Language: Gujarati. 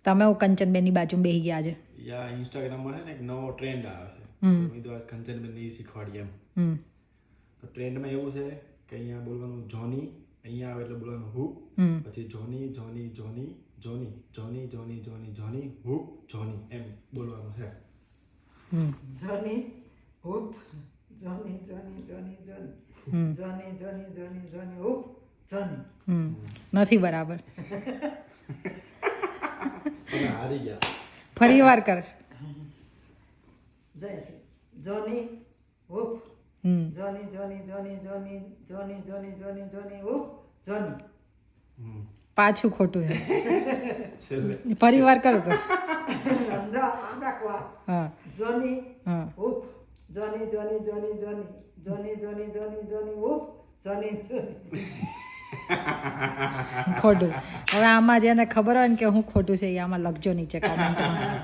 તમે હું કંચનબેનની બાજુમાં બેસી ગયા છે. યા ઇન્સ્ટાગ્રામમાં છે ને એક નવો ટ્રેન્ડ આવે છે. તો મેં કંચનબેનને એ શીખવાડી એમ. તો ટ્રેન્ડમાં એવું છે કે અહીંયા બોલવાનું જોની, અહીંયા આવે એટલે બોલવાનું હુક, પછી જોની જોની જોની જોની જોની જોની જોની જોની હુક જોની એમ બોલવાનું છે. જોની હુપ જોની જોની જોની જોની જોની જોની જોની જોની હુપ જોની. નથી બરાબર. તમે હારી ગયા. ફરી વાર કર. જોની હુપ જોની જોની જોની જોની જોની જોની જોની જોની હુપ જોની. પાછું ખોટું છે. છેલ્લે ફરી વાર કરજો. સમજો આપણા કવા હા જોની હા હુપ જોની જોની જોની જોની જોની જોની જોની જોની હુપ જોની જોની. ખોટું. હવે આમાં જેને ખબર હોય ને કે હું ખોટું છે એ આમાં લખજો નીચે કોમેન્ટમાં.